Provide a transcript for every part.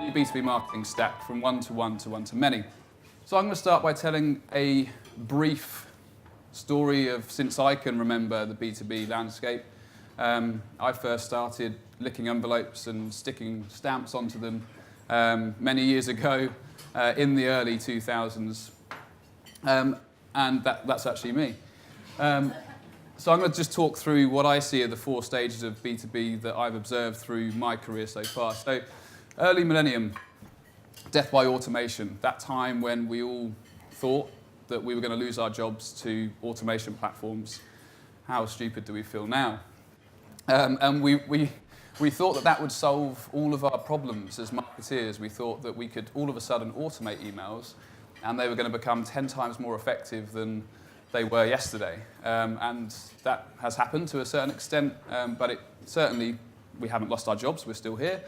new B2B marketing stack from one to one to one to many. So I'm going to start by telling a brief story of since I can remember the B2B landscape. I first started licking envelopes and sticking stamps onto them many years ago in the early 2000s. And that's actually me. So I'm going to just talk through what I see are the 4 stages of B2B that I've observed through my career so far. So early millennium, death by automation, that time when we all thought that we were going to lose our jobs to automation platforms. How stupid do we feel now? And we thought that would solve all of our problems as marketeers. We thought that we could all of a sudden automate emails and they were going to become 10 times more effective than they were yesterday. And that has happened to a certain extent, but certainly we haven't lost our jobs, we're still here,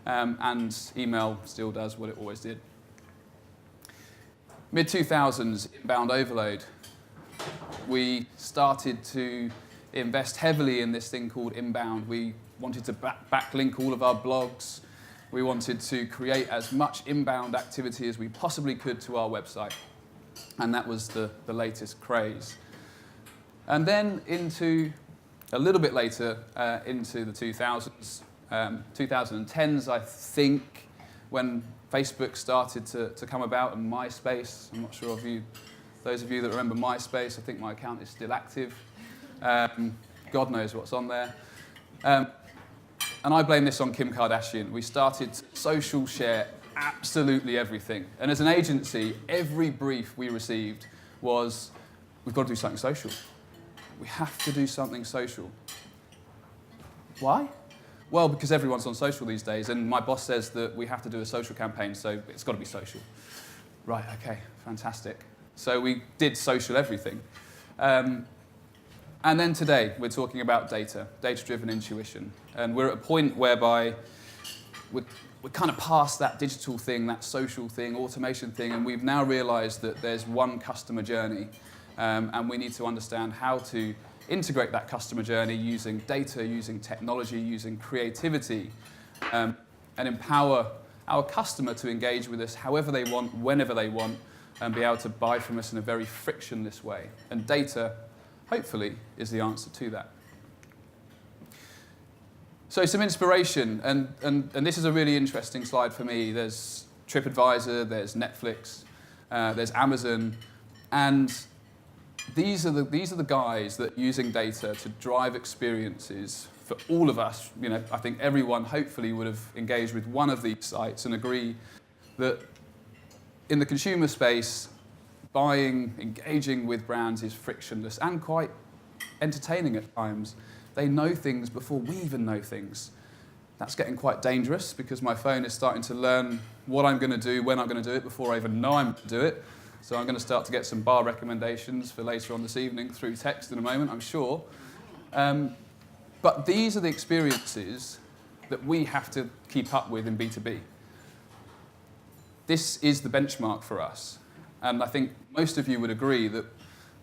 and email still does what it always did. Mid-2000s, inbound overload. We started to invest heavily in this thing called inbound. We wanted to backlink all of our blogs. We wanted to create as much inbound activity as we possibly could to our website. And that was the latest craze. And then a little bit later, into the 2000s, 2010s, I think, when Facebook started to come about and MySpace. I'm not sure if those of you that remember MySpace, I think my account is still active. God knows what's on there. And I blame this on Kim Kardashian. We started to social share absolutely everything. And as an agency, every brief we received was, we've got to do something social. We have to do something social. Why? Well, because everyone's on social these days, and my boss says that we have to do a social campaign, so it's got to be social. Right, okay, fantastic. So we did social everything. And then today, we're talking about data-driven intuition. And we're at a point whereby we're kind of past that digital thing, that social thing, automation thing, and we've now realized that there's one customer journey, and we need to understand how to integrate that customer journey using data, using technology, using creativity, and empower our customer to engage with us however they want, whenever they want, and be able to buy from us in a very frictionless way. And data, hopefully, is the answer to that. So some inspiration, and this is a really interesting slide for me. There's TripAdvisor, there's Netflix, there's Amazon, and these are the guys that are using data to drive experiences for all of us. You know, I think everyone hopefully would have engaged with one of these sites and agree that in the consumer space, buying, engaging with brands is frictionless and quite entertaining at times. They know things before we even know things. That's getting quite dangerous because my phone is starting to learn what I'm going to do, when I'm going to do it, before I even know I'm going to do it. So I'm going to start to get some bar recommendations for later on this evening through text in a moment, I'm sure. But these are the experiences that we have to keep up with in B2B. This is the benchmark for us. And I think most of you would agree that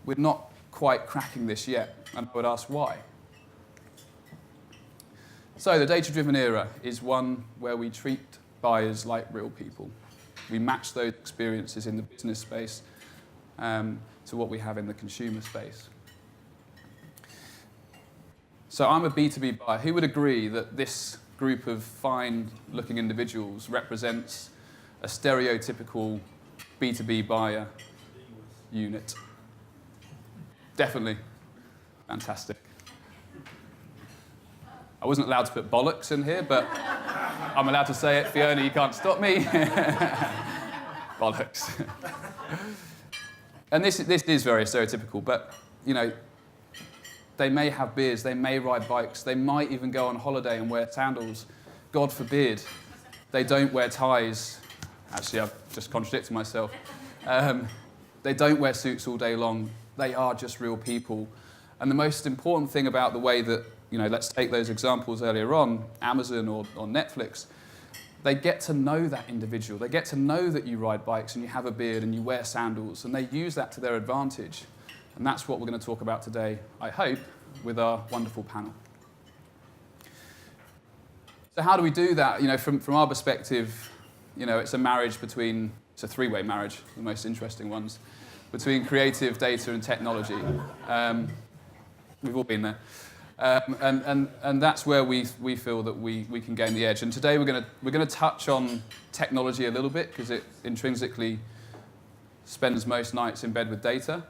we're not quite cracking this yet. And I would ask why. So the data-driven era is one where we treat buyers like real people. We match those experiences in the business space to what we have in the consumer space. So I'm a B2B buyer. Who would agree that this group of fine-looking individuals represents a stereotypical B2B buyer unit? Definitely. Fantastic. I wasn't allowed to put bollocks in here, but I'm allowed to say it. Fiona, you can't stop me. Bollocks. And this is very stereotypical, but, you know, they may have beards, they may ride bikes, they might even go on holiday and wear sandals. God forbid, they don't wear ties. Actually, I've just contradicted myself. They don't wear suits all day long. They are just real people. And the most important thing about the way that, you know, let's take those examples earlier on, Amazon or Netflix, they get to know that individual. They get to know that you ride bikes and you have a beard and you wear sandals, and they use that to their advantage. And that's what we're going to talk about today, I hope, with our wonderful panel. So how do we do that? You know, from our perspective, it's a marriage it's a three-way marriage, the most interesting ones, between creative, data, and technology. We've all been there. And that's where we feel that we can gain the edge. And today we're going to touch on technology a little bit, because it intrinsically spends most nights in bed with data.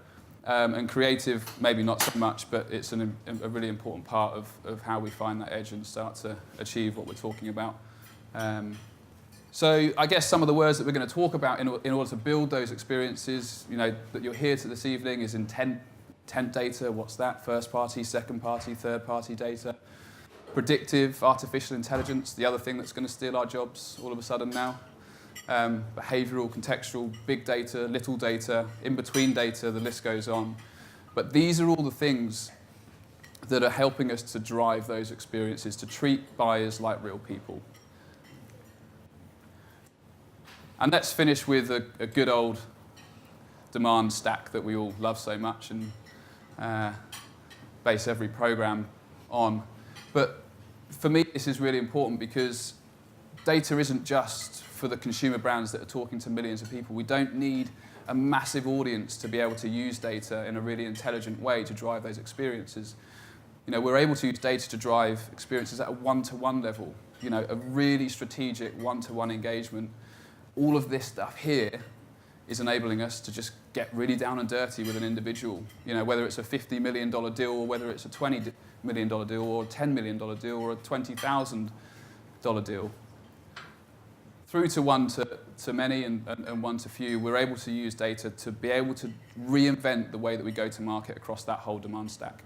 And creative, maybe not so much, but it's a really important part of how we find that edge and start to achieve what we're talking about. So I guess some of the words that we're going to talk about in order to build those experiences, that you're here to this evening, is intent data. What's that? First party, second party, third party data. Predictive, artificial intelligence, the other thing that's going to steal our jobs all of a sudden now. Behavioural, contextual, big data, little data, in-between data, the list goes on. But these are all the things that are helping us to drive those experiences, to treat buyers like real people. And let's finish with a good old demand stack that we all love so much and base every program on. But for me, this is really important, because data isn't just for the consumer brands that are talking to millions of people. We don't need a massive audience to be able to use data in a really intelligent way to drive those experiences. We're able to use data to drive experiences at a one-to-one level, a really strategic one-to-one engagement. All of this stuff here is enabling us to just get really down and dirty with an individual, whether it's a $50 million deal, or whether it's a $20 million deal, or a $10 million deal, or a $20,000 deal. Through to one to many and one to few, we're able to use data to be able to reinvent the way that we go to market across that whole demand stack.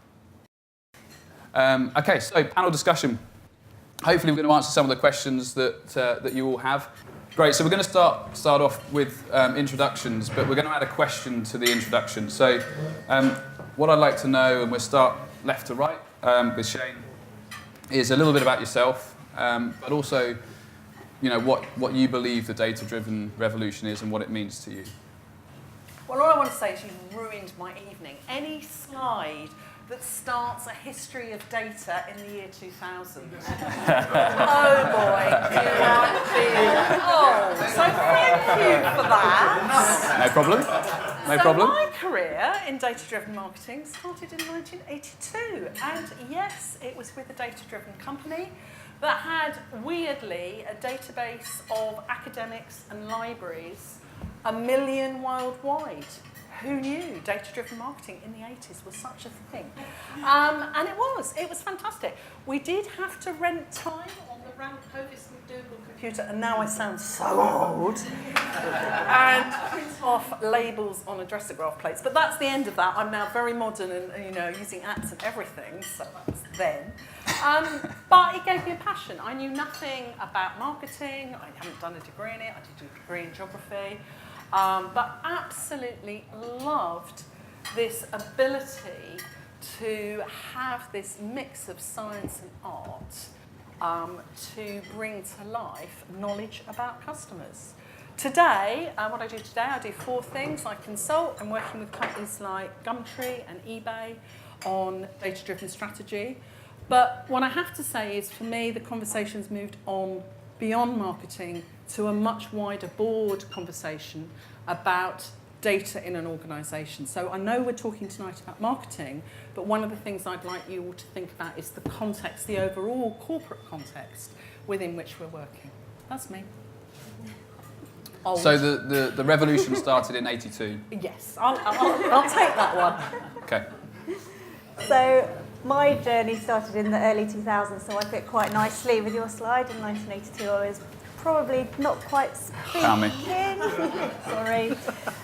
Okay, so panel discussion. Hopefully we're going to answer some of the questions that you all have. Great, so we're going to start off with introductions, but we're going to add a question to the introduction. So what I'd like to know, and we'll start left to right with Shane, is a little bit about yourself, but also what you believe the data-driven revolution is and what it means to you. Well, all I want to say is you've ruined my evening. Any slide that starts a history of data in the year 2000. Oh boy, do I feel... Oh, so thank you for that. No problem. No problem. My career in data-driven marketing started in 1982. And yes, it was with a data-driven company that had, weirdly, a database of academics and libraries, 1 million worldwide. Who knew data-driven marketing in the 80s was such a thing? And it was fantastic. We did have to rent time on the Rand Hovis McDougall computer, and now I sound so old, and print off labels on addressograph plates. But that's the end of that. I'm now very modern and using apps and everything, so that's then. But it gave me a passion. I knew nothing about marketing. I haven't done a degree in it. I did a degree in geography. But absolutely loved this ability to have this mix of science and art to bring to life knowledge about customers. Today, what I do today, I do 4 things. I consult. I'm working with companies like Gumtree and eBay on data-driven strategy. But what I have to say is, for me, the conversation's moved on beyond marketing to a much wider board conversation about data in an organisation. So I know we're talking tonight about marketing, but one of the things I'd like you all to think about is the context, the overall corporate context within which we're working. That's me. Old. So the revolution started in 82? Yes, I'll take that one. Okay. So my journey started in the early 2000s, so I fit quite nicely with your slide. In 1982, I was probably not quite speaking. Sorry.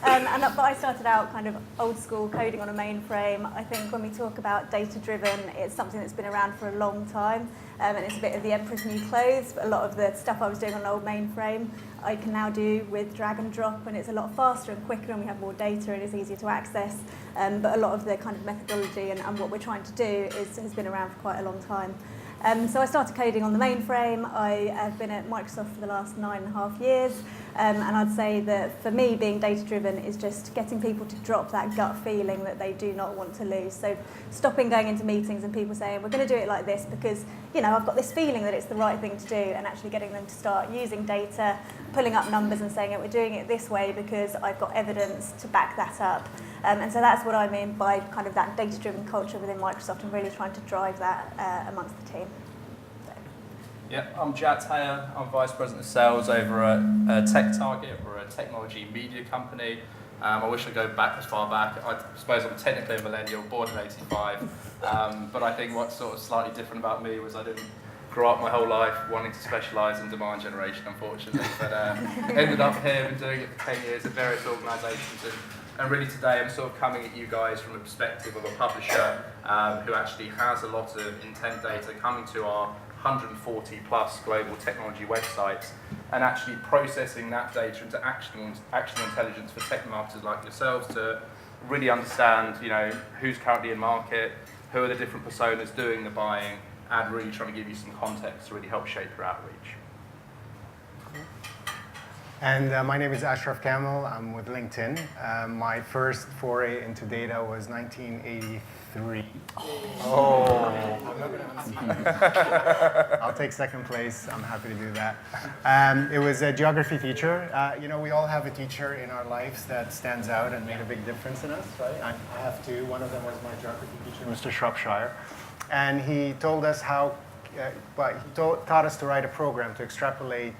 But I started out kind of old school coding on a mainframe. I think when we talk about data driven, it's something that's been around for a long time, and it's a bit of the emperor's new clothes. But a lot of the stuff I was doing on an old mainframe, I can now do with drag and drop, and it's a lot faster and quicker, and we have more data and it's easier to access. But a lot of the kind of methodology and what we're trying to do has been around for quite a long time. So I started coding on the mainframe. I have been at Microsoft for the last 9.5 years. And I'd say that for me, being data-driven is just getting people to drop that gut feeling that they do not want to lose. So stopping going into meetings and people saying, we're going to do it like this because, you know, I've got this feeling that it's the right thing to do, and actually getting them to start using data, pulling up numbers and saying, we're doing it this way because I've got evidence to back that up. And so that's what I mean by kind of that data-driven culture within Microsoft, and really trying to drive that amongst the team. Yeah, I'm Jat Taylor. I'm Vice President of Sales over at Tech Target. We're a technology media company. I wish I'd go back as far back. I suppose I'm technically a millennial, born in '85. But I think what's sort of slightly different about me was I didn't grow up my whole life wanting to specialise in demand generation, unfortunately. But ended up here, been doing it for 10 years at various organisations. And really today I'm sort of coming at you guys from a perspective of a publisher who actually has a lot of intent data coming to our 140 plus global technology websites, and actually processing that data into actionable intelligence for tech marketers like yourselves to really understand, you know, who's currently in market, who are the different personas doing the buying, and really trying to give you some context to really help shape your outreach. And my name is Ashraf Kamel. I'm with LinkedIn. My first foray into data was 1983. Oh. I'll take second place. I'm happy to do that. It was a geography teacher. You know, we all have a teacher in our lives that stands out and made a big difference in us, right? I have two. One of them was my geography teacher, Mr. Shropshire. And he told us how, taught us to write a program to extrapolate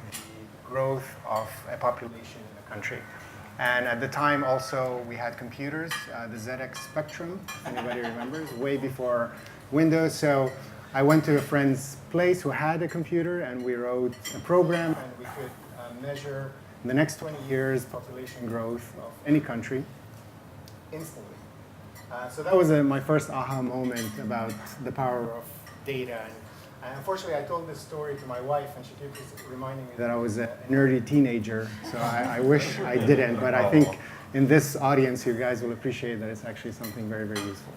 growth of a population in the country. And at the time also we had computers, the ZX Spectrum, if anybody remembers, way before Windows. So I went to a friend's place who had a computer, and we wrote a program, and we could measure in the next 20 years population growth of any country instantly. So that was my first aha moment about the power of data. And unfortunately, I told this story to my wife, and she keeps reminding me that I was a nerdy teenager, so I wish I didn't, but I think in this audience, you guys will appreciate that it's actually something very, very useful.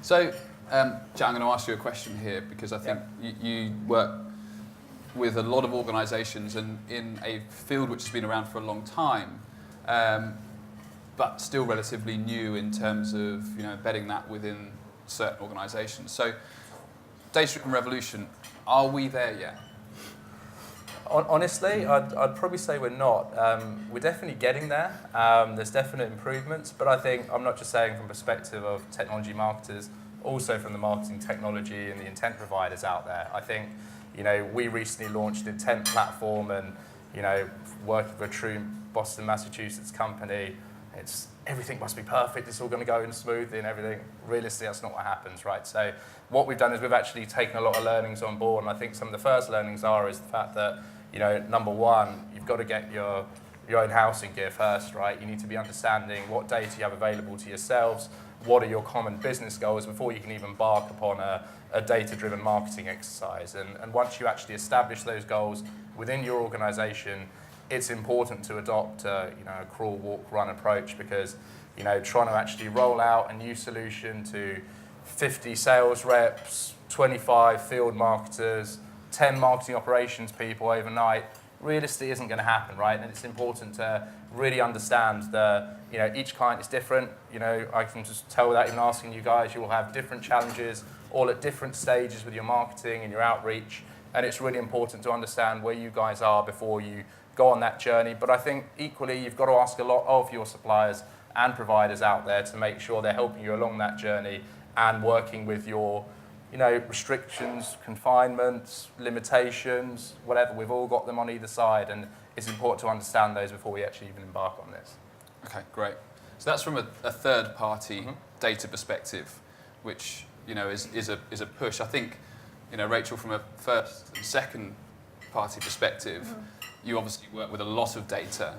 So, Jan, I'm going to ask you a question here, because I think you work with a lot of organisations and in a field which has been around for a long time, but still relatively new in terms of, you know, embedding that within certain organisations. So, data-driven revolution, are we there yet? Honestly, I'd probably say we're not. We're definitely getting there. There's definite improvements, but I think I'm not just saying from perspective of technology marketers, also from the marketing technology and the intent providers out there. I think, you know, we recently launched an intent platform, and, you know, working for a true Boston, Massachusetts company, everything must be perfect, it's all going to go in smoothly and everything. Realistically, that's not what happens, right? So what we've done is we've actually taken a lot of learnings on board, and I think some of the first learnings is the fact that, you know, number one, you've got to get your own house in gear first, right? You need to be understanding what data you have available to yourselves, what are your common business goals before you can even embark upon a data-driven marketing exercise. And once you actually establish those goals within your organization, it's important to adopt a crawl, walk, run approach, because, you know, trying to actually roll out a new solution to 50 sales reps, 25 field marketers, 10 marketing operations people overnight realistically isn't going to happen, right? And it's important to really understand that, you know, each client is different. You know, I can just tell without even asking you guys, you will have different challenges, all at different stages with your marketing and your outreach. And it's really important to understand where you guys are before you go on that journey. But I think equally, you've got to ask a lot of your suppliers and providers out there to make sure they're helping you along that journey and working with your, you know, restrictions, confinements, limitations, whatever. We've all got them on either side, and it's important to understand those before we actually even embark on this. Okay, great. So that's from a third-party data perspective, which, you know, is a push. I think, you know, Rachel, from a first and second-party perspective, you obviously work with a lot of data.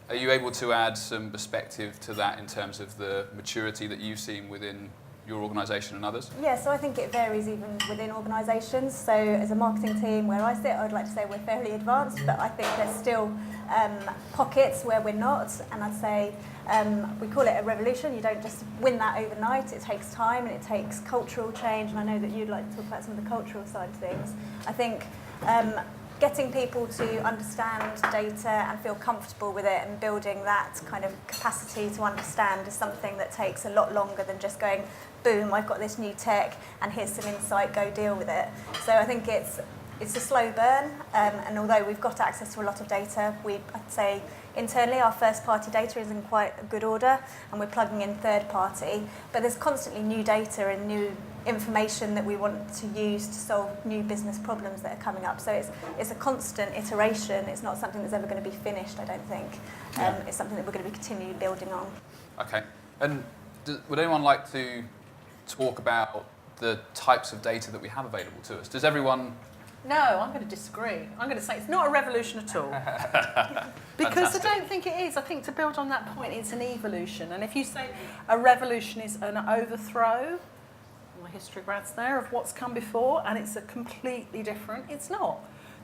Are you able to add some perspective to that in terms of the maturity that you've seen within your organisation and others? Yeah, so I think it varies even within organisations. So as a marketing team where I sit, I would like to say we're fairly advanced, but I think there's still pockets where we're not. And I'd say we call it a revolution. You don't just win that overnight. It takes time and it takes cultural change. And I know that you'd like to talk about some of the cultural side of things. I think getting people to understand data and feel comfortable with it and building that kind of capacity to understand is something that takes a lot longer than just going, boom, I've got this new tech and here's some insight, go deal with it. So I think it's a slow burn, and although we've got access to a lot of data, I'd say internally our first party data is in quite a good order and we're plugging in third party, but there's constantly new data and new information that we want to use to solve new business problems that are coming up. So it's a constant iteration. It's not something that's ever going to be finished, I don't think. It's something that we're going to be continually building on. Okay. And would anyone like to talk about the types of data that we have available to us? Does everyone... No, I'm going to disagree. I'm going to say it's not a revolution at all. Because Fantastic. I don't think it is. I think to build on that point, it's an evolution. And if you say a revolution is an overthrow, my history grads there, of what's come before, and it's a completely different, it's not.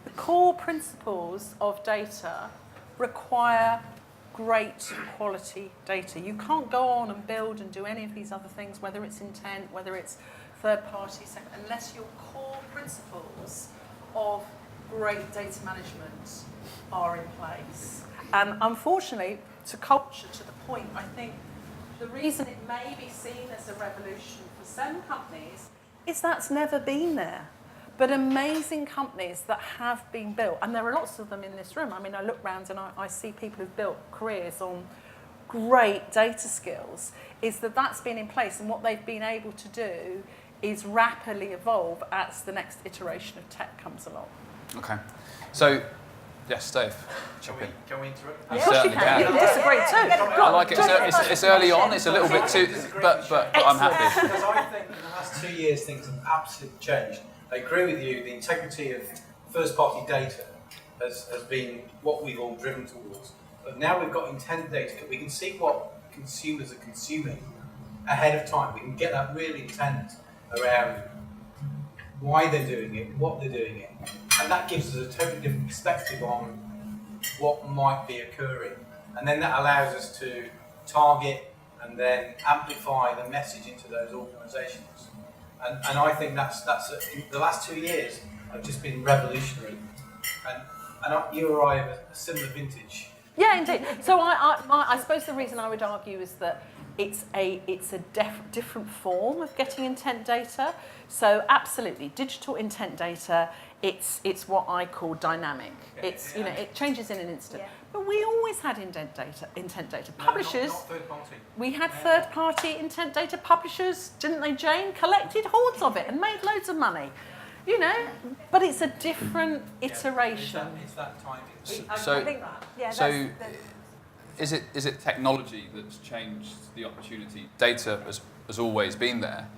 The core principles of data require great quality data. You can't go on and build and do any of these other things, whether it's intent, whether it's third party, unless your core principles of great data management are in place. And unfortunately, to culture, to the point, I think the reason it may be seen as a revolution for some companies is that's never been there. But amazing companies that have been built, and there are lots of them in this room. I mean, I look around and I see people who've built careers on great data skills, is that that's been in place, and what they've been able to do is rapidly evolve as the next iteration of tech comes along. Okay. So, yes, Dave, chip in. Can we interrupt? You Of course you certainly can. You can. can disagree too. I like it. It's early on. It's a little bit too, but I'm happy. Because I think in the last 2 years things have absolutely changed. I agree with you, the integrity of first-party data has been what we've all driven towards. But now we've got intent data, we can see what consumers are consuming ahead of time. We can get that real intent around why they're doing it, what they're doing it. And that gives us a totally different perspective on what might be occurring. And then that allows us to target and then amplify the message into those organisations. And I think that's the last 2 years have just been revolutionary. And you or I have a similar vintage. Yeah, indeed. So I suppose the reason I would argue is that it's a different form of getting intent data. So absolutely, digital intent data. It's what I call dynamic. It's it changes in an instant. Yeah. But we always had intent data. Publishers. Not third party. We had third-party intent data publishers, didn't they, Jane? Collected hordes of it and made loads of money, But it's a different iteration. It's that timing. I think, yeah, So, is it technology that's changed the opportunity? Data has always been there.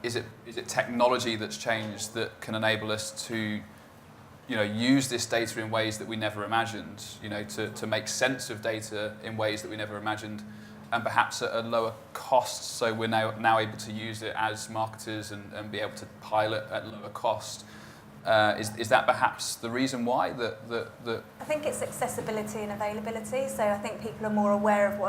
Is it technology that's changed that can enable us to, use this data in ways that we never imagined? To make sense of data in ways that we never imagined, and perhaps at a lower cost. So we're now able to use it as marketers and be able to pilot at lower cost. Is that perhaps the reason why that? I think it's accessibility and availability. So I think people are more aware of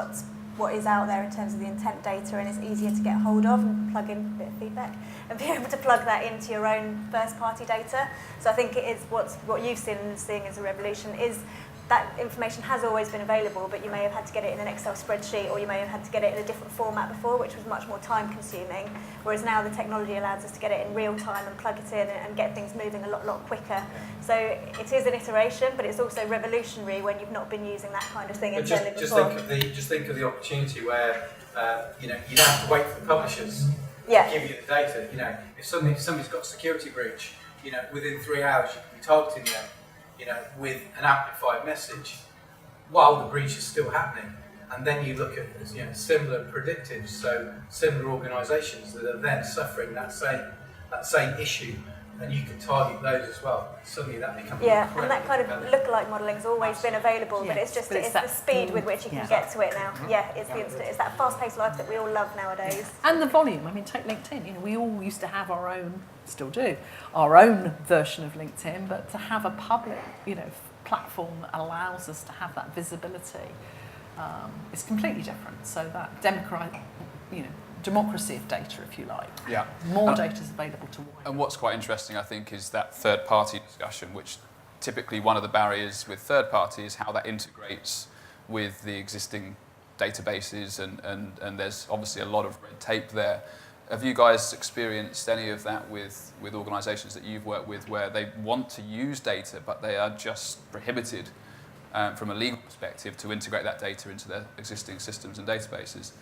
what is out there in terms of the intent data, and it's easier to get hold of and plug in a bit of feedback and be able to plug that into your own first-party data. So I think it is what you've seeing as a revolution is that information has always been available, but you may have had to get it in an Excel spreadsheet, or you may have had to get it in a different format before, which was much more time-consuming. Whereas now the technology allows us to get it in real time and plug it in and get things moving a lot quicker. So it is an iteration, but it's also revolutionary when you've not been using that kind of thing internally before. Just think of the opportunity where you don't have to wait for the publishers Yeah. to give you the data. If somebody's got a security breach, within 3 hours you can be targeting them. With an amplified message, while the breach is still happening. And then you look at similar predictives, so similar organisations that are then suffering that same issue and you can target those as well. Suddenly that becomes Yeah, and that kind of incredibly lookalike modelling has always been available, but it's just it's the speed with which you can get to it now. Yeah, it's the instant. It's that fast-paced life that we all love nowadays. And the volume. I mean, take LinkedIn. You know, we all used to have our own, still do, our own version of LinkedIn, but to have a public, you know, platform that allows us to have that visibility is completely different. So that democracy of data, if you like. Yeah. More data is available to wider. And what's quite interesting, I think, is that third-party discussion, which typically one of the barriers with third party is how that integrates with the existing databases, and there's obviously a lot of red tape there. Have you guys experienced any of that with organisations that you've worked with where they want to use data but they are just prohibited from a legal perspective to integrate that data into their existing systems and databases?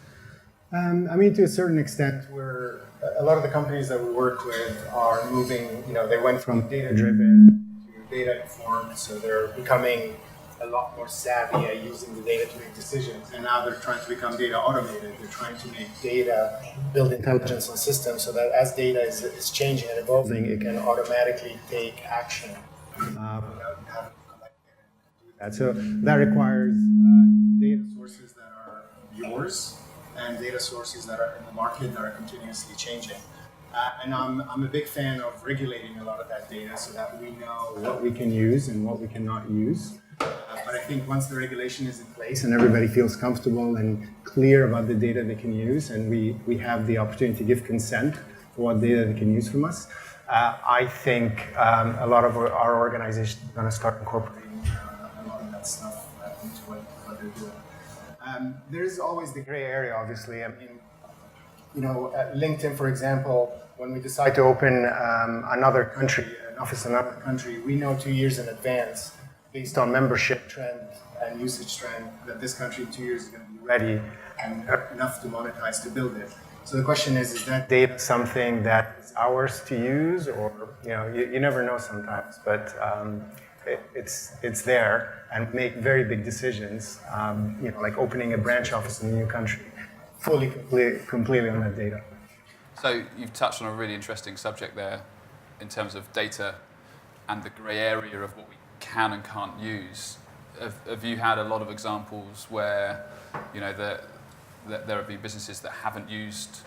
I mean, to a certain extent, a lot of the companies that we work with are moving, they went from data-driven to data-informed, so they're becoming a lot more savvy at using the data to make decisions, and now they're trying to become data automated. They're trying to make data, build intelligence on systems so that as data is changing and evolving, it can automatically take action without having to collect data and do that. So that requires data sources that are yours, and data sources that are in the market that are continuously changing. And I'm a big fan of regulating a lot of that data so that we know what we can use and what we cannot use. But I think once the regulation is in place and everybody feels comfortable and clear about the data they can use, and we have the opportunity to give consent for what data they can use from us, I think a lot of our organizations are going to start incorporating a lot of that stuff into what they're doing. There's always the gray area, obviously. I mean, at LinkedIn, for example, when we decide to open an office in another country, we know 2 years in advance, based on membership trend and usage trend, that this country in 2 years is going to be ready and enough to monetize to build it. So the question is that data something that is ours to use, or you never know sometimes, but it's there, and make very big decisions, like opening a branch office in a new country, completely on that data. So you've touched on a really interesting subject there in terms of data and the grey area of what we can and can't use. Have you had a lot of examples where that there have been businesses that haven't used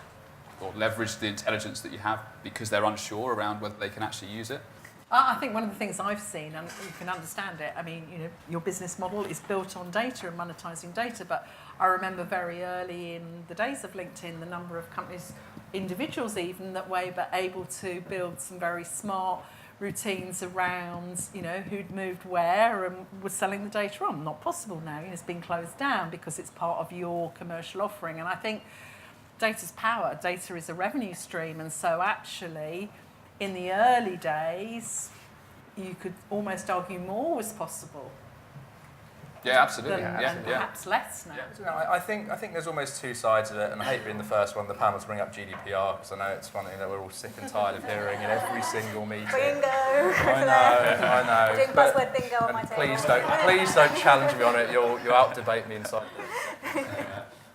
or leveraged the intelligence that you have because they're unsure around whether they can actually use it? I think one of the things I've seen, and you can understand it, I mean, your business model is built on data and monetizing data, but I remember very early in the days of LinkedIn, the number of companies, individuals even, that were able to build some very smart routines around, who'd moved where and was selling the data on. Not possible now. It's been closed down because it's part of your commercial offering. And I think data's power. Data is a revenue stream, and so actually, in the early days, you could almost argue more was possible. Yeah, absolutely. And perhaps less now. Yeah. I think there's almost two sides of it, and I hate being the first one on the panel to bring up GDPR, because I know it's funny that we're all sick and tired of hearing in every single meeting. Bingo. I know. Doing buzzword bingo on my table. Please don't challenge me on it. You'll out-debate me inside.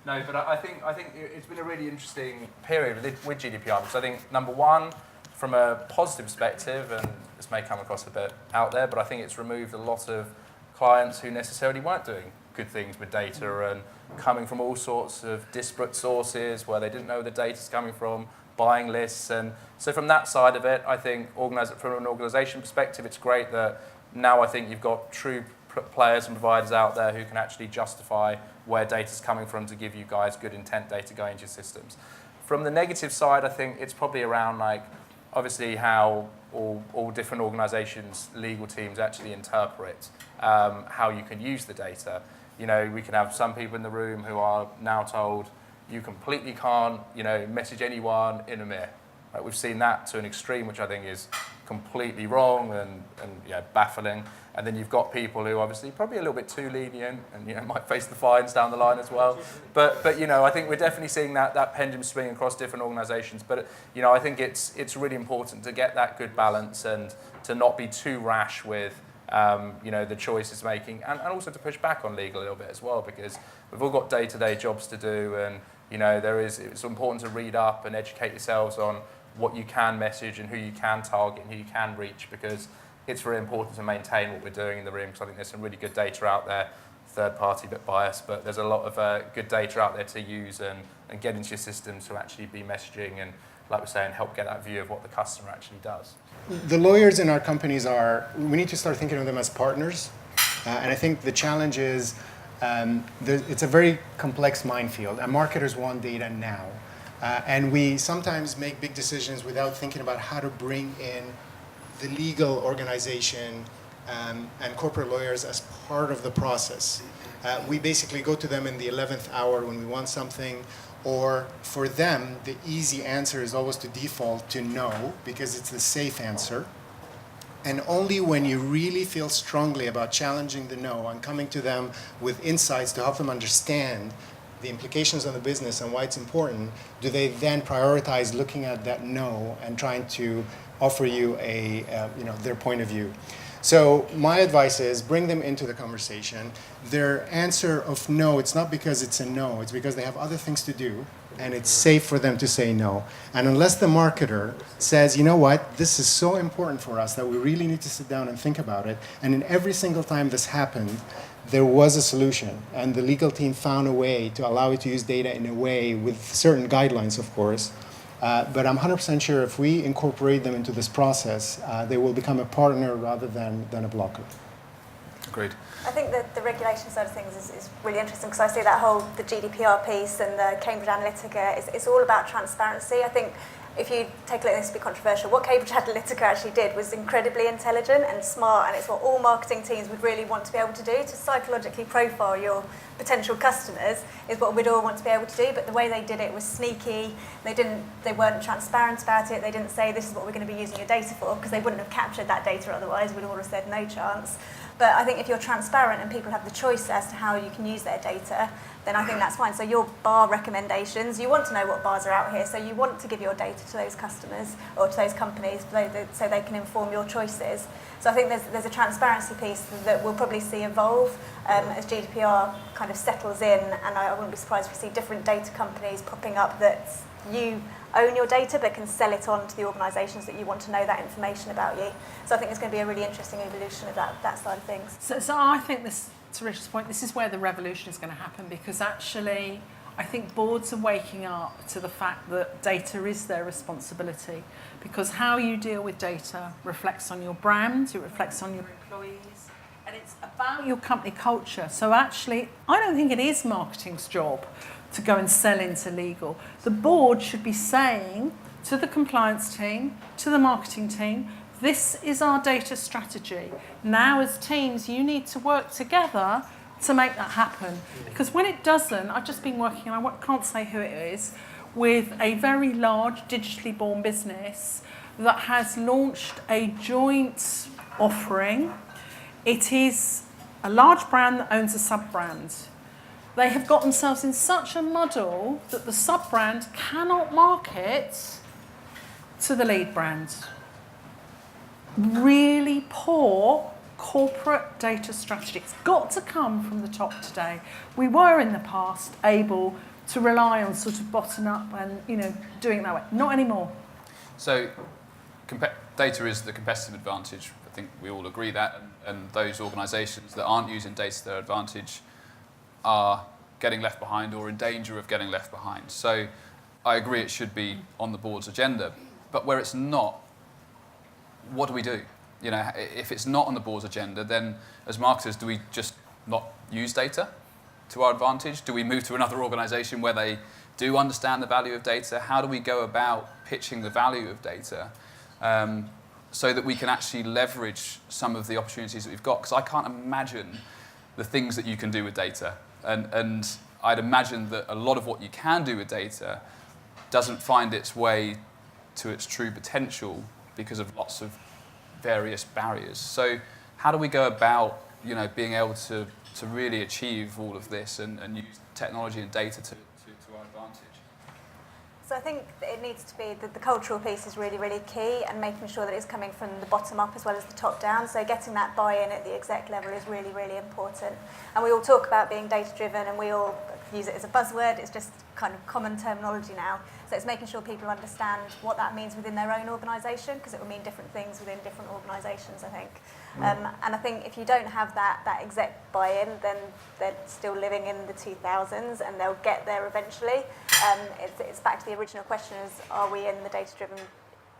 No, but I think it's been a really interesting period with GDPR, because I think, number one, from a positive perspective, and this may come across a bit out there, but I think it's removed a lot of clients who necessarily weren't doing good things with data and coming from all sorts of disparate sources where they didn't know where the data's coming from, buying lists. And so from that side of it, I think from an organisation perspective, it's great that now I think you've got true players and providers out there who can actually justify where data's coming from to give you guys good intent data going into your systems. From the negative side, I think it's probably around obviously how all different organisations, legal teams actually interpret how you can use the data. We can have some people in the room who are now told you completely can't, message anyone in a mirror. Right? We've seen that to an extreme, which I think is completely wrong and baffling. And then you've got people who obviously probably a little bit too lenient and might face the fines down the line as well. But I think we're definitely seeing that pendulum swing across different organisations. But I think it's really important to get that good balance and to not be too rash with the choices making, and also to push back on legal a little bit as well, because we've all got day-to-day jobs to do, and it's important to read up and educate yourselves on what you can message and who you can target and who you can reach, because it's really important to maintain what we're doing in the room, because I think there's some really good data out there, third party but biased, but there's a lot of good data out there to use and get into your system to actually be messaging and, like we're saying, help get that view of what the customer actually does. The lawyers in our companies we need to start thinking of them as partners. And I think the challenge is it's a very complex minefield, and marketers want data now. And we sometimes make big decisions without thinking about how to bring in the legal organization and corporate lawyers as part of the process. We basically go to them in the 11th hour when we want something, or for them, the easy answer is always to default to no, because it's the safe answer. And only when you really feel strongly about challenging the no and coming to them with insights to help them understand the implications on the business and why it's important, do they then prioritize looking at that no and trying to offer you their point of view. So my advice is bring them into the conversation. Their answer of no, it's not because it's a no, it's because they have other things to do, and it's safe for them to say no. And unless the marketer says, you know what, this is so important for us that we really need to sit down and think about it, and in every single time this happened, there was a solution, and the legal team found a way to allow you to use data in a way with certain guidelines, of course. But I'm 100% sure if we incorporate them into this process, they will become a partner rather than a blocker. Agreed. I think that the regulation side of things is really interesting, because I see that the GDPR piece and the Cambridge Analytica, it's all about transparency. I think if you take a look, this will be controversial, what Cambridge Analytica actually did was incredibly intelligent and smart, and it's what all marketing teams would really want to be able to do, to psychologically profile your potential customers is what we'd all want to be able to do. But the way they did it was sneaky. They weren't transparent about it. They didn't say this is what we're going to be using your data for, because they wouldn't have captured that data otherwise. We'd all have said no chance. But I think if you're transparent and people have the choice as to how you can use their data, then I think that's fine. So your bar recommendations, you want to know what bars are out here, so you want to give your data to those customers or to those companies so they can inform your choices. So I think there's a transparency piece that we'll probably see evolve as GDPR kind of settles in, and I wouldn't be surprised if we see different data companies popping up that you own your data but can sell it on to the organisations that you want to know that information about you. So I think it's going to be a really interesting evolution of that side of things. So I think this, to Richard's point, this is where the revolution is going to happen, because actually I think boards are waking up to the fact that data is their responsibility, because how you deal with data reflects on your brand, it reflects on your employees, and it's about your company culture. So actually, I don't think it is marketing's job to go and sell into legal. The board should be saying to the compliance team, to the marketing team, this is our data strategy. Now as teams, you need to work together to make that happen. Because when it doesn't, I've just been working, and I can't say who it is, with a very large digitally born business that has launched a joint offering. It is a large brand that owns a sub-brand. They have got themselves in such a muddle that the sub-brand cannot market to the lead brand. Really poor corporate data strategy. It's got to come from the top today. We were in the past able to rely on sort of bottom up and doing it that way. Not anymore. So data is the competitive advantage. I think we all agree that, and those organisations that aren't using data to their advantage are getting left behind or in danger of getting left behind. So I agree it should be on the board's agenda, but where it's not, what do we do? If it's not on the board's agenda, then as marketers, do we just not use data to our advantage? Do we move to another organisation where they do understand the value of data? How do we go about pitching the value of data so that we can actually leverage some of the opportunities that we've got? Because I can't imagine the things that you can do with data. And I'd imagine that a lot of what you can do with data doesn't find its way to its true potential because of lots of various barriers. So how do we go about being able to really achieve all of this and use technology and data to our advantage? So I think it needs to be the cultural piece is really, really key, and making sure that it's coming from the bottom up as well as the top down. So getting that buy-in at the exec level is really, really important. And we all talk about being data-driven, and we all use it as a buzzword, it's just kind of common terminology now. So it's making sure people understand what that means within their own organisation, because it will mean different things within different organisations, I think. And I think if you don't have that exec buy-in, then they're still living in the 2000s, and they'll get there eventually. It's back to the original question: is are we in the data-driven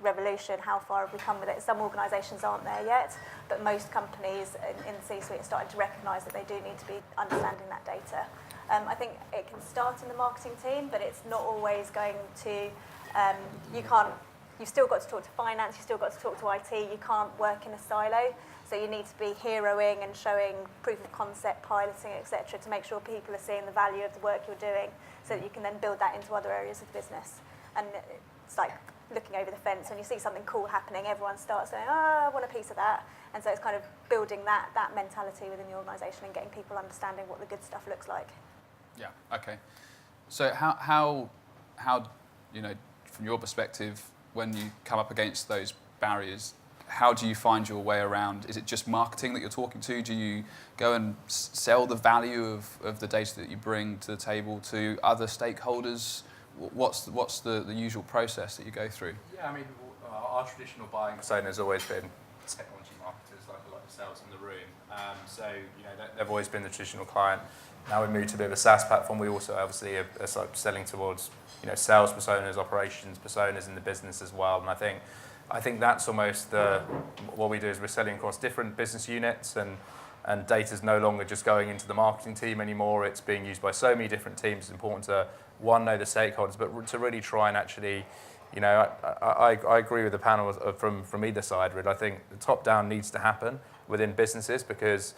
revolution? How far have we come with it? Some organisations aren't there yet, but most companies in the C-suite are starting to recognise that they do need to be understanding that data. I think it can start in the marketing team, but it's not always going to. You've still got to talk to finance, you've still got to talk to IT. You can't work in a silo. So you need to be heroing and showing proof of concept, piloting, etc., to make sure people are seeing the value of the work you're doing, so that you can then build that into other areas of the business. And it's like looking over the fence. When you see something cool happening, everyone starts saying, "Oh, I want a piece of that." And so it's kind of building that mentality within the organisation and getting people understanding what the good stuff looks like. Yeah. Okay. So how from your perspective, when you come up against those barriers, how do you find your way around? Is it just marketing that you're talking to? Do you go and sell the value of the data that you bring to the table to other stakeholders? What's the usual process that you go through? Yeah, I mean, our traditional buying persona has always been technology marketers, like yourselves in the room. So they've always been the traditional client. Now we've moved to a bit of a SaaS platform. We also obviously are selling towards sales personas, operations personas in the business as well. And I think that's almost what we do is we're selling across different business units, and data's no longer just going into the marketing team anymore. It's being used by so many different teams. It's important to know the stakeholders, but to really try and actually, I agree with the panel from either side. Really, I think the top down needs to happen within businesses, because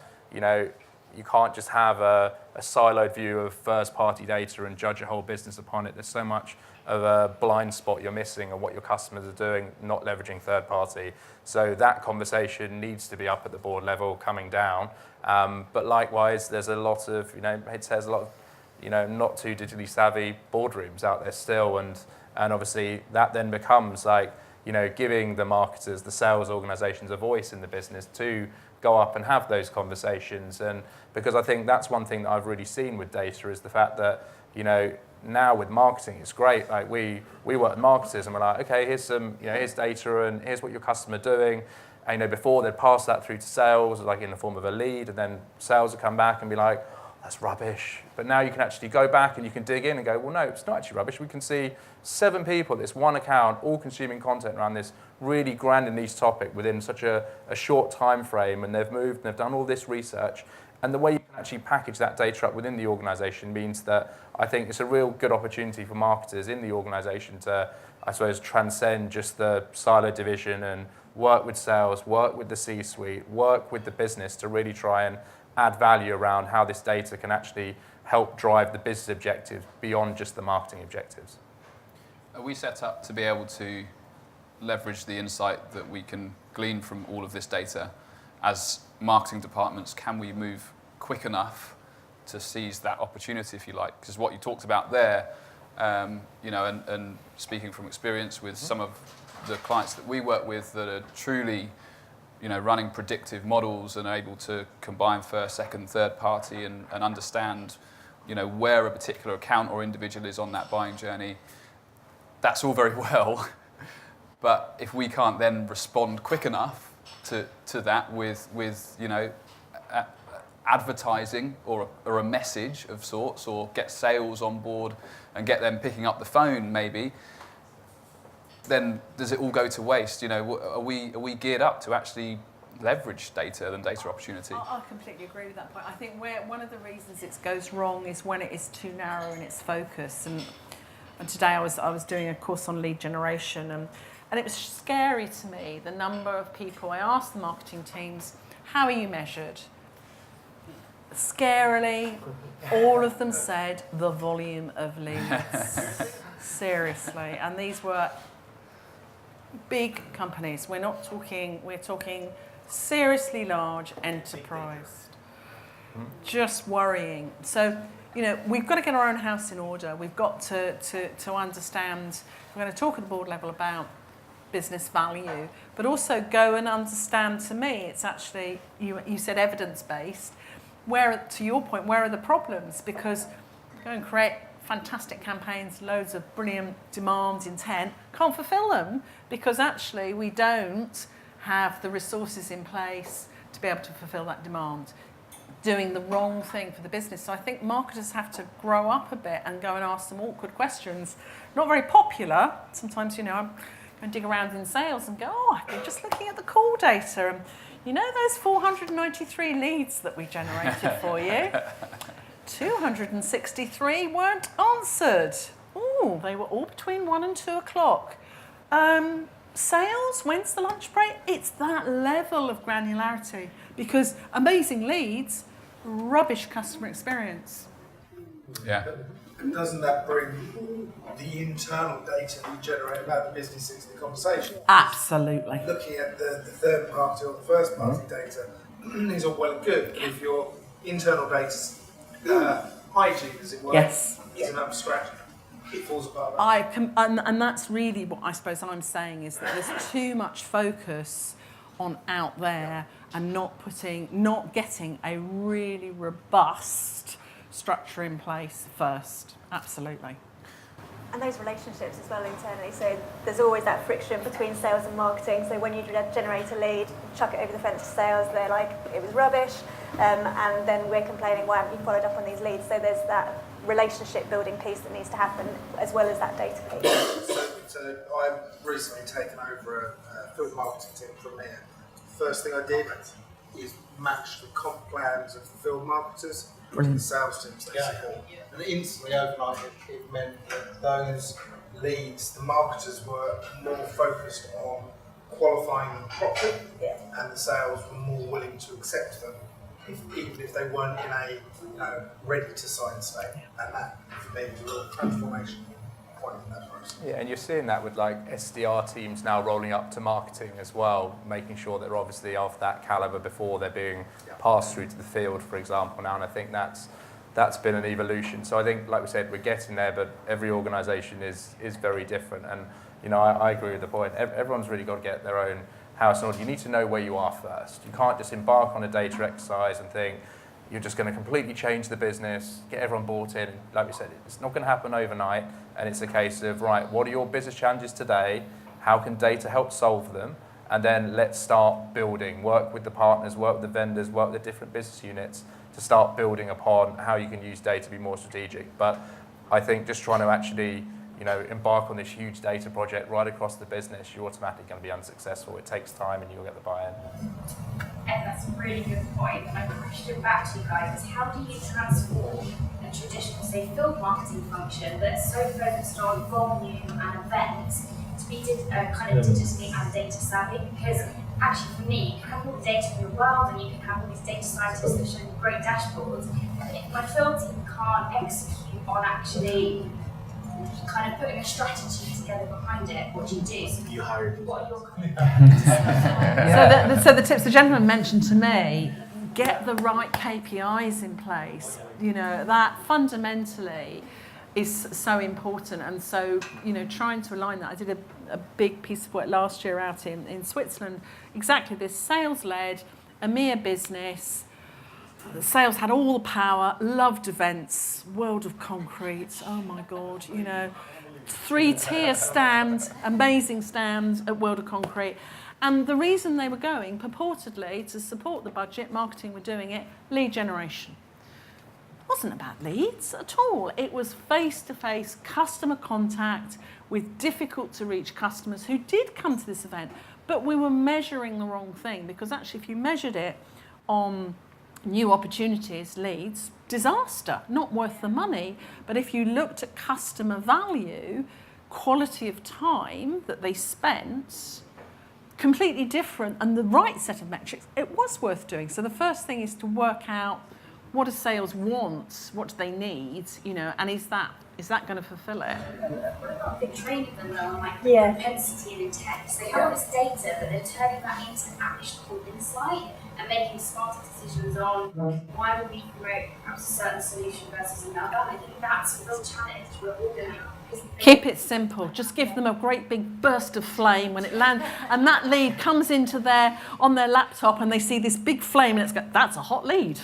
you can't just have a siloed view of first-party data and judge a whole business upon it. There's so much of a blind spot you're missing on what your customers are doing, not leveraging third-party. So that conversation needs to be up at the board level, coming down. But likewise, there's a lot of, it says a lot of, not too digitally savvy boardrooms out there still, and obviously that then becomes like, giving the marketers, the sales organisations a voice in the business to go up and have those conversations. And because I think that's one thing that I've really seen with data is the fact that, now with marketing, it's great. Like we work with marketers and we're like, okay, here's some, here's data and here's what your customer are doing. And before they'd pass that through to sales, like in the form of a lead, and then sales would come back and be like, that's rubbish. But now you can actually go back and you can dig in and go, well, no, it's not actually rubbish. We can see 7 people, this one account, all consuming content around this really grand and niche topic within such a short time frame, and they've moved and they've done all this research. And the way you can actually package that data up within the organisation means that I think it's a real good opportunity for marketers in the organisation to, I suppose, transcend just the silo division and work with sales, work with the C-suite, work with the business to really try and add value around how this data can actually help drive the business objectives beyond just the marketing objectives. Are we set up to be able to leverage the insight that we can glean from all of this data? As marketing departments, can we move quick enough to seize that opportunity, if you like? Because what you talked about there, and speaking from experience with some of the clients that we work with that are truly running predictive models and able to combine first, second, third party and understand, where a particular account or individual is on that buying journey. That's all very well, but if we can't then respond quick enough to that with advertising or a message of sorts, or get sales on board and get them picking up the phone maybe, then does it all go to waste? Are we geared up to actually leverage data and data opportunity? I completely agree with that point. I think one of the reasons it goes wrong is when it is too narrow in its focus. And today I was doing a course on lead generation, and it was scary to me the number of people I asked the marketing teams, how are you measured? Scarily, all of them said the volume of leads. Seriously, and these were big companies. We're talking seriously large enterprise. Just worrying. So, we've got to get our own house in order. We've got to understand, we're going to talk at the board level about business value, but also go and understand, to me, it's actually, you said evidence-based, to your point, where are the problems? Because go and create fantastic campaigns, loads of brilliant demands, intent, can't fulfill them because actually we don't have the resources in place to be able to fulfill that demand. Doing the wrong thing for the business. So I think marketers have to grow up a bit and go and ask some awkward questions. Not very popular. Sometimes, you know, I'm going to dig around in sales and go, oh, I've been just looking at the call data and you know those 493 leads that we generated for you? 263 weren't answered. Oh, they were all between 1 and 2 o'clock. Sales, when's the lunch break? It's that level of granularity because amazing leads, rubbish customer experience. Yeah. And doesn't that bring the internal data you generate about the business into the conversation? Absolutely. Looking at the third party or the first party data is all well and good, but if your internal data hygiene, as it were, Yes. isn't up to scratch, it falls apart. And that's really what I suppose I'm saying is that there's too much focus on out there and not getting a really robust structure in place first. Absolutely. And those relationships as well internally. So there's always that friction between sales and marketing. So when you generate a lead, chuck it over the fence to sales, they're like, it was rubbish. And then we're complaining, why haven't you followed up on these leads? So there's that relationship building piece that needs to happen as well as that data piece. So I've recently taken over a field marketing team from here. First thing I did is match the comp plans of the field marketers with the sales teams they support. And instantly overnight it meant that those leads, the marketers were more focused on qualifying them properly, and the sales were more willing to accept them, even if they weren't in a ready to sign state. And that for me was a real transformation point in that process. Yeah, and you're seeing that with like SDR teams now rolling up to marketing as well, making sure they're obviously of that caliber before they're being passed through to the field, for example, now. And I think that's been an evolution. So I think, like we said, we're getting there, but every organisation is very different. And you know, I agree with the point. Everyone's really got to get their own house in order. You need to know where you are first. You can't just embark on a data exercise and think you're just going to completely change the business, get everyone bought in. Like we said, it's not going to happen overnight. And it's a case of, right, what are your business challenges today? How can data help solve them? And then let's start building, work with the partners, work with the vendors, work with the different business units to start building upon how you can use data to be more strategic. But I think just trying to actually, you know, embark on this huge data project right across the business, you're automatically going to be unsuccessful. It takes time and you'll get the buy-in. And that's a really good point. My question back to you guys is, how do you transform a traditional, say, field marketing function that's so focused on volume and events to be kind of digitally and data savvy? Because actually for me, you can have all the data in the world and you can have all these data scientists that show you great dashboards, but if my field team can't execute on actually kind of putting a strategy together behind it, what do you do? So You hired. what are your kind of So the tips the gentleman mentioned to me, get the right KPIs in place. You know, that fundamentally is so important. And so, you know, trying to align that. I did a big piece of work last year out in Switzerland, exactly this sales-led, EMEA business. The sales had all the power, loved events, World of Concrete, oh my God, you know, 3-tier stand, amazing stand at World of Concrete. And the reason they were going, purportedly, to support the budget, marketing were doing it, lead generation. It wasn't about leads at all. It was face-to-face customer contact with difficult-to-reach customers who did come to this event. But we were measuring the wrong thing, because actually if you measured it on new opportunities, leads, disaster, not worth the money. But if you looked at customer value, quality of time that they spent, completely different, and the right set of metrics, it was worth doing. So the first thing is to work out, what do sales want, what do they need, you know, and is that going to fulfill it? What about big training them on like propensity and intent? So they have all this data, but they're turning that into actionable insight and making smarter decisions on why would we promote perhaps a certain solution versus another. I think that's a real challenge we're all going to have. Keep it simple. Just give them a great big burst of flame when it lands, and that lead comes into on their laptop, and they see this big flame, and that's a hot lead.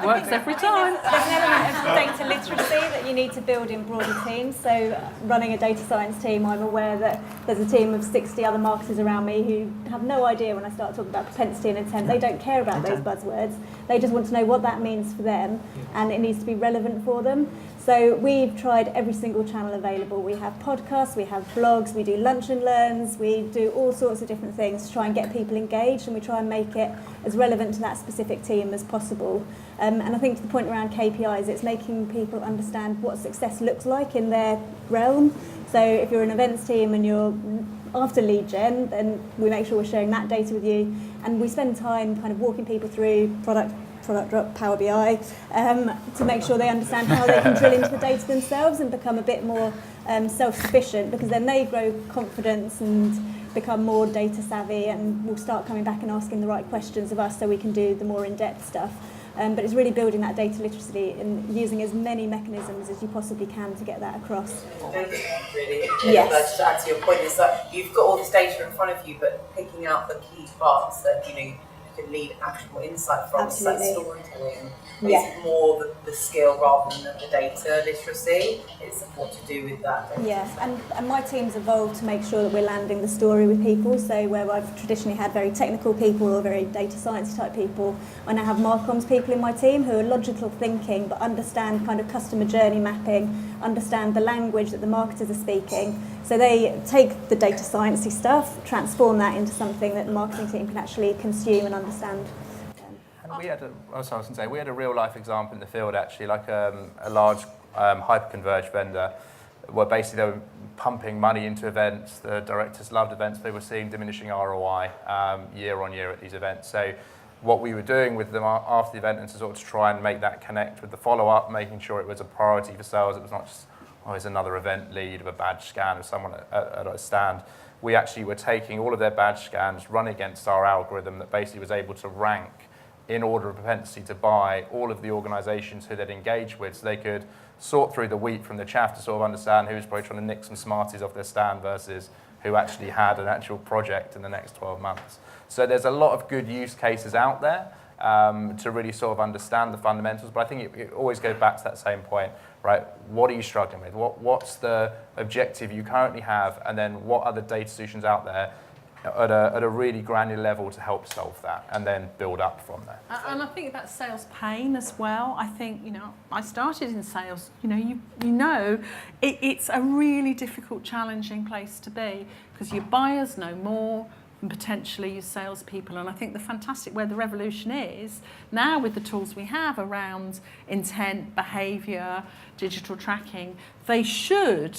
Works every time. There's an element of data literacy that you need to build in broader teams. So running a data science team, I'm aware that there's a team of 60 other marketers around me who have no idea when I start talking about propensity and intent. They don't care about those buzzwords. They just want to know what that means for them, and it needs to be relevant for them. So we've tried every single channel available. We have podcasts, we have blogs, we do lunch and learns, we do all sorts of different things to try and get people engaged, and we try and make it as relevant to that specific team as possible. And I think to the point around KPIs, it's making people understand what success looks like in their realm. So if you're an events team and you're after lead gen, then we make sure we're sharing that data with you. And we spend time kind of walking people through product drop, Power BI, to make sure they understand how they can drill into the data themselves and become a bit more self-sufficient, because then they grow confidence and become more data savvy and will start coming back and asking the right questions of us so we can do the more in-depth stuff. But it's really building that data literacy and using as many mechanisms as you possibly can to get that across. Really, yes. Just to add to your point, is that you've got all this data in front of you, but picking out the key parts that you can lead actionable insight from. Absolutely. That storytelling is more the skill rather than the data literacy. It's what to do with that data. Yes, and my team's evolved to make sure that we're landing the story with people. So where I've traditionally had very technical people or very data science type people, I now have Marcoms people in my team who are logical thinking but understand kind of customer journey mapping, understand the language that the marketers are speaking. So they take the data sciencey stuff, transform that into something that the marketing team can actually consume and understand. And we had we had a real life example in the field actually, like a large hyper-converged vendor, where basically they were pumping money into events. The directors loved events. They were seeing diminishing ROI year on year at these events. So what we were doing with them after the event, and to sort of try and make that connect with the follow-up, making sure it was a priority for sales. It was not just, there's another event lead of a badge scan of someone at a stand. We actually were taking all of their badge scans, run against our algorithm that basically was able to rank in order of propensity to buy all of the organisations who they'd engage with, so they could sort through the wheat from the chaff to sort of understand who's probably trying to nick some Smarties off their stand versus who actually had an actual project in the next 12 months. So there's a lot of good use cases out there to really sort of understand the fundamentals, but I think it always goes back to that same point, right? What are you struggling with? What's the objective you currently have, and then what are the data solutions out there at a really granular level to help solve that, and then build up from there. And I think about sales pain as well. I think, I started in sales, it's a really difficult, challenging place to be, because your buyers know more than potentially your salespeople. And I think where the revolution is now with the tools we have around intent, behaviour, digital tracking, they should,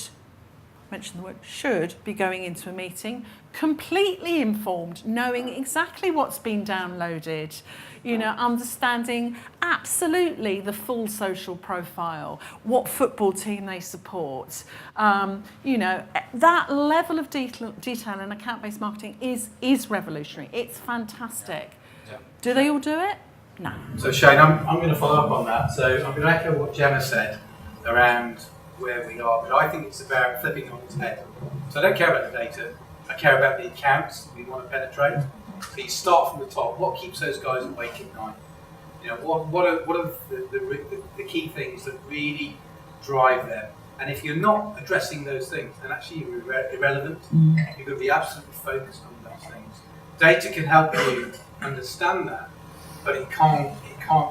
mention the word should, be going into a meeting completely informed, knowing exactly what's been downloaded, understanding absolutely the full social profile, what football team they support. That level of detail in account-based marketing is revolutionary. It's fantastic. Yeah. Do they all do it? No. So Shane, I'm going to follow up on that. So I'm going to echo what Gemma said around where we are, but I think it's about flipping on its head. So I don't care about the data, I care about the accounts that we want to penetrate. So you start from the top. What keeps those guys awake at night? What are the key things that really drive them? And if you're not addressing those things, then actually you're irrelevant. You're going to be absolutely focused on those things. Data can help you understand that, but it can't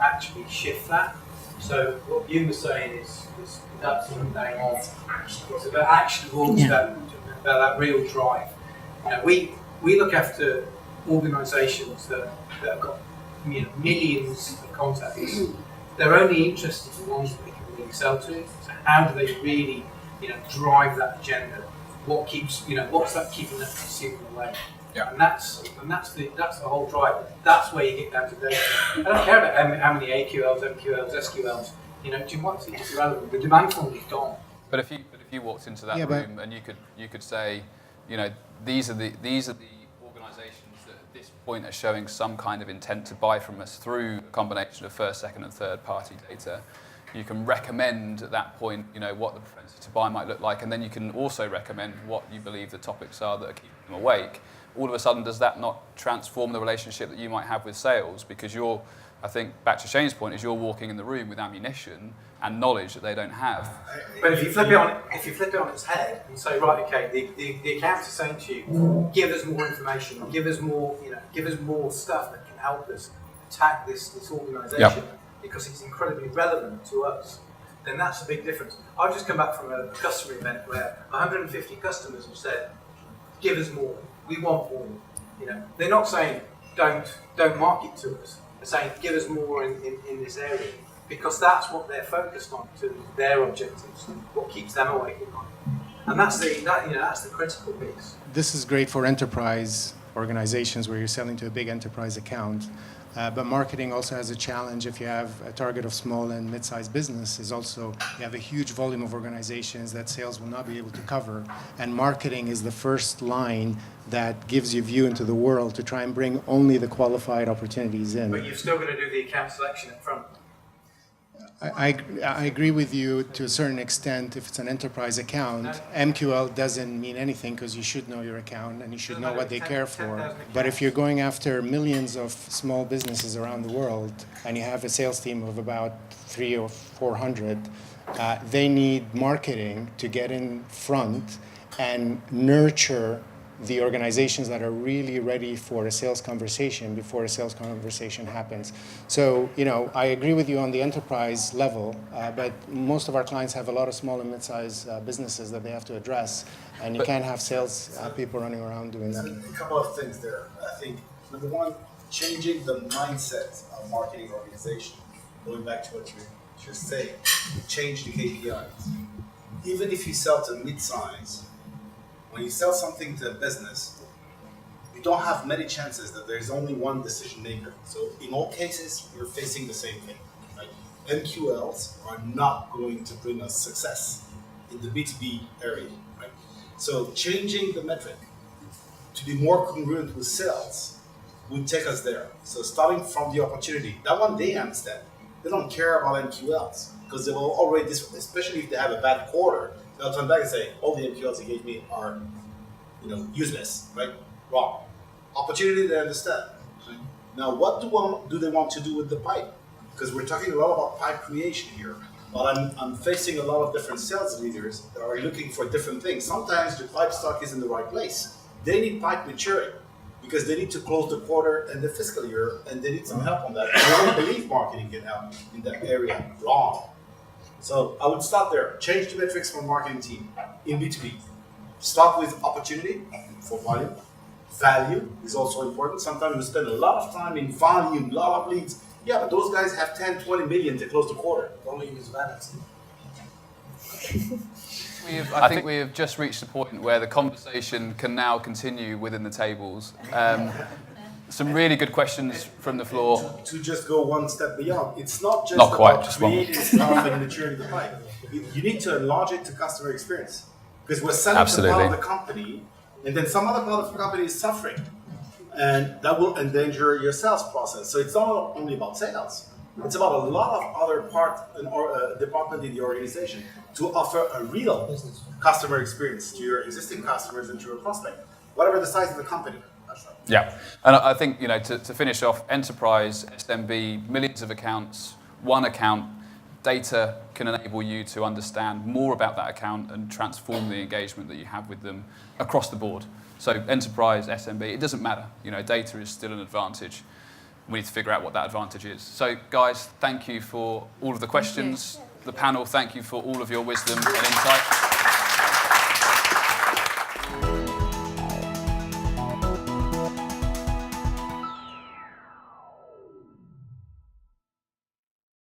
actually shift that. So what you were saying is absolutely bang on. It's about actionable, it's about that real drive. We look after organisations that have got millions of contacts. They're only interested in the ones that they can really sell to. So how do they really drive that agenda? What keeps what's that keeping that consumer away? Yeah. And that's the whole drive. That's where you get down to data. I don't care about how many AQLs, MQLs, SQLs. It's irrelevant. The demand for them is gone. But if you walked into that room and you could say, these are the organisations that at this point are showing some kind of intent to buy from us through a combination of first, second, and third party data. You can recommend at that point, what the propensity to buy might look like, and then you can also recommend what you believe the topics are that are keeping them awake. All of a sudden, does that not transform the relationship that you might have with sales? Because you're I think back to Shane's point is you're walking in the room with ammunition and knowledge that they don't have. But if you flip it on its head and say, right, okay, the accounts are saying to you, give us more information, give us more stuff that can help us attack this organisation because it's incredibly relevant to us, then that's a big difference. I've just come back from a customer event where 150 customers have said, give us more, we want more. They're not saying don't market to us. They're saying give us more in this area, because that's what they're focused on, to their objectives, what keeps them awake at night. And that's the critical piece. This is great for enterprise organizations where you're selling to a big enterprise account. But marketing also has a challenge if you have a target of small and mid-sized business. Is also you have a huge volume of organizations that sales will not be able to cover, and marketing is the first line that gives you view into the world to try and bring only the qualified opportunities in. But you've still got to do the account selection up front. I agree with you to a certain extent. If it's an enterprise account, MQL doesn't mean anything because you should know your account and you should know what they care for. But if you're going after millions of small businesses around the world and you have a sales team of about 300 or 400, they need marketing to get in front and nurture the organizations that are really ready for a sales conversation before a sales conversation happens. So, I agree with you on the enterprise level, but most of our clients have a lot of small and mid-sized businesses that they have to address, and you can't have sales people running around doing that. A couple of things there. I think, number one, changing the mindset of marketing organization, going back to what you're saying, change the KPIs. Even if you sell to mid-size, when you sell something to a business, you don't have many chances that there's only one decision maker. So in all cases, you're facing the same thing. Right? MQLs are not going to bring us success in the B2B area. Right? So changing the metric to be more congruent with sales would take us there. So starting from the opportunity, that one they understand. They don't care about MQLs because they will already, especially if they have a bad quarter, they'll turn back and say, all the MQLs you gave me are, useless, right? Wrong. Opportunity, they understand. Right? Now, what do they want to do with the pipe? Because we're talking a lot about pipe creation here. But I'm facing a lot of different sales leaders that are looking for different things. Sometimes the pipe stock is in the right place. They need pipe maturing because they need to close the quarter and the fiscal year, and they need some help on that. I don't believe marketing can help in that area. Wrong. So I would start there. Change the metrics for marketing team in B2B. Start with opportunity for volume. Value is also important. Sometimes we spend a lot of time in volume, a lot of leads. Yeah, but those guys have 10, 20 million to close the quarter. Volume is vanity. I think we have just reached the point where the conversation can now continue within the tables. Some really good questions from the floor. To just go one step beyond, it's not just creating stuff and maturing the pipe. You need to enlarge it to customer experience. Because we're selling to part of the company, and then some other part of the company is suffering. And that will endanger your sales process. So it's not only about sales. It's about a lot of other department in the organization to offer a real customer experience to your existing customers and to your prospect, whatever the size of the company. Yeah, and I think, to finish off, enterprise, SMB, millions of accounts, one account, data can enable you to understand more about that account and transform the engagement that you have with them across the board. So enterprise, SMB, it doesn't matter. Data is still an advantage. We need to figure out what that advantage is. So guys, thank you for all of the questions. The panel, thank you for all of your wisdom and insight.